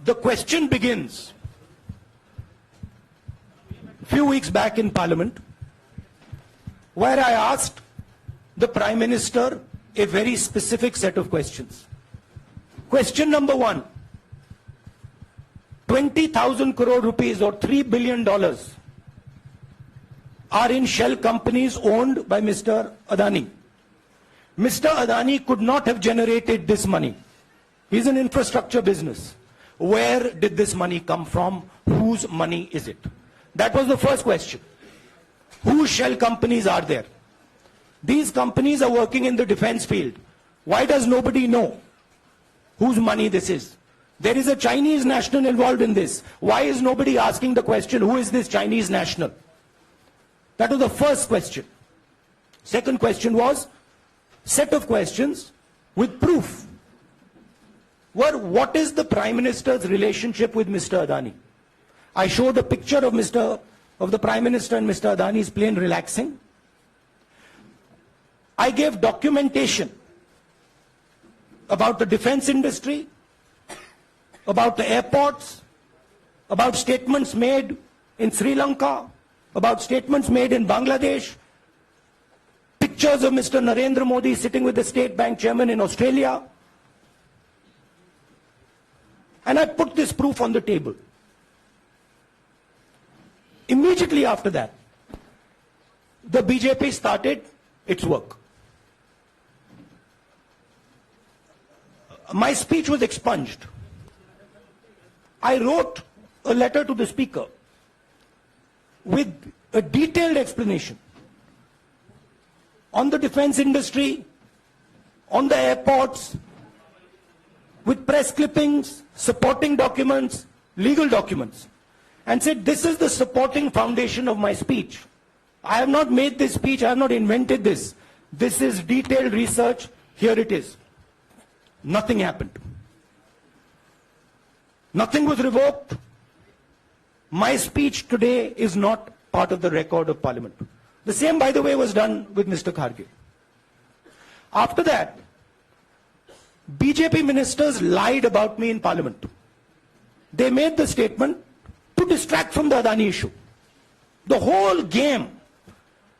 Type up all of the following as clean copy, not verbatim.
The question begins. A few weeks back in Parliament, where I asked the Prime Minister a very specific set of questions. Question number one, 20,000 crore rupees or $3 billion are in shell companies owned by Mr. Adani. Mr. Adani could not have generated this money. He's an infrastructure business. Where did this money come from? Whose money is it? That was the first question. Whose shell companies are there? These companies are working in the defense field. Why does nobody know whose money this is? There is a Chinese national involved in this. Why is nobody asking the question, who is this Chinese national? That was the first question. Second question was, set of questions with proof. Were, what is the Prime Minister's relationship with Mr. Adani? I showed a picture of the Prime Minister and Mr. Adani's plane relaxing. I gave documentation about the defense industry, about the airports, about statements made in Sri Lanka, about statements made in Bangladesh, pictures of Mr. Narendra Modi sitting with the State Bank chairman in Australia. And I put this proof on the table. Immediately after that, the BJP started its work. My speech was expunged. I wrote a letter to the Speaker with a detailed explanation on the defense industry, on the airports, with press clippings, supporting documents, legal documents, and said, this is the supporting foundation of my speech. I have not made this speech, I have not invented this. This is detailed research, here it is. Nothing happened. Nothing was revoked. My speech today is not part of the record of Parliament. The same, by the way, was done with Mr. Kharge. After that, BJP ministers lied about me in Parliament. They made the statement to distract from the Adani issue. The whole game,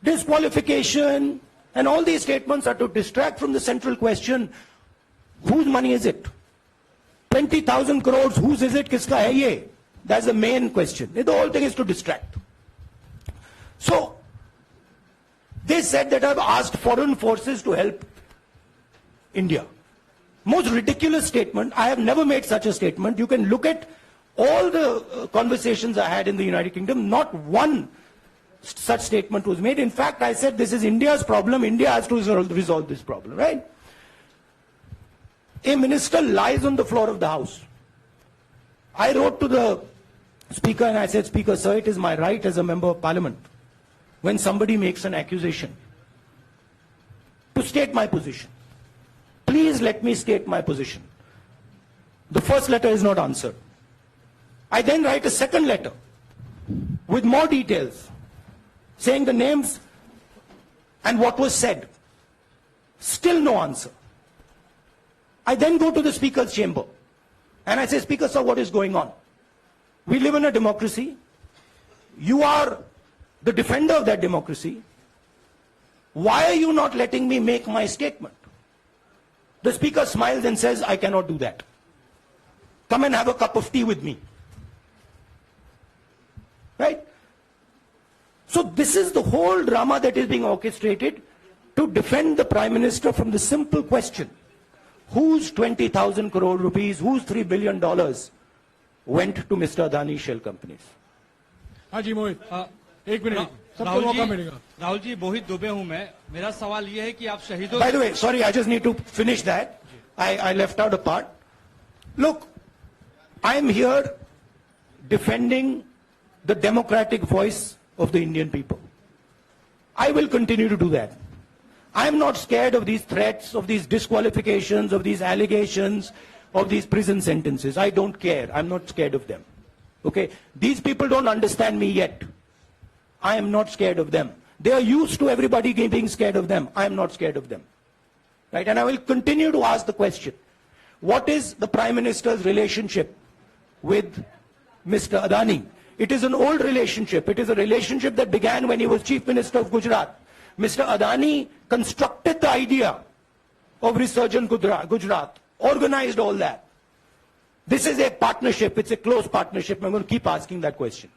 disqualification, and all these statements are to distract from the central question, whose money is it? 20,000 crores, whose is it? Kiska hai ye? That's the main question. The whole thing is to distract. So, they said that I've asked foreign forces to help India. Most ridiculous statement. I have never made such a statement. You can look at all the conversations I had in the United Kingdom. Not one such statement was made. In fact, I said this is India's problem. India has to resolve this problem, right? A minister lies on the floor of the House. I wrote to the Speaker and I said, Speaker, sir, it is my right as a member of Parliament, when somebody makes an accusation, to state my position. Please let me state my position. The first letter is not answered. I then write a second letter with more details, saying the names and what was said. Still no answer. I then go to the Speaker's chamber and I say, Speaker, sir, what is going on? We live in a democracy. You are the defender of that democracy. Why are you not letting me make my statement? The Speaker smiles and says, I cannot do that. Come and have a cup of tea with me. Right? So this is the whole drama that is being orchestrated to defend the Prime Minister from the simple question, whose 20,000 crore rupees, whose $3 billion went to Mr. Adani shell companies? Haji Mohit, एक minute सबको मौका मिलेगा. राहुल जी, मोहित दुबे हूं मैं. मेरा सवाल ये है कि आप शहीदों. By the way, sorry, I just need to finish that. I left out a part. Look, I am here defending the democratic voice of the Indian people. I will continue to do that. I am not scared of these threats, of these disqualifications, of these allegations, of these prison sentences. I don't care. I'm not scared of them. Okay? These people don't understand me yet. I am not scared of them. They are used to everybody being scared of them. I am not scared of them. Right? And I will continue to ask the question, what is the Prime Minister's relationship with Mr. Adani. It is an old relationship. It is a relationship that began when he was Chief Minister of Gujarat. Mr. Adani constructed the idea of Resurgent Gujarat, organized all that. This is a partnership. It's a close partnership. I'm going to keep asking that question.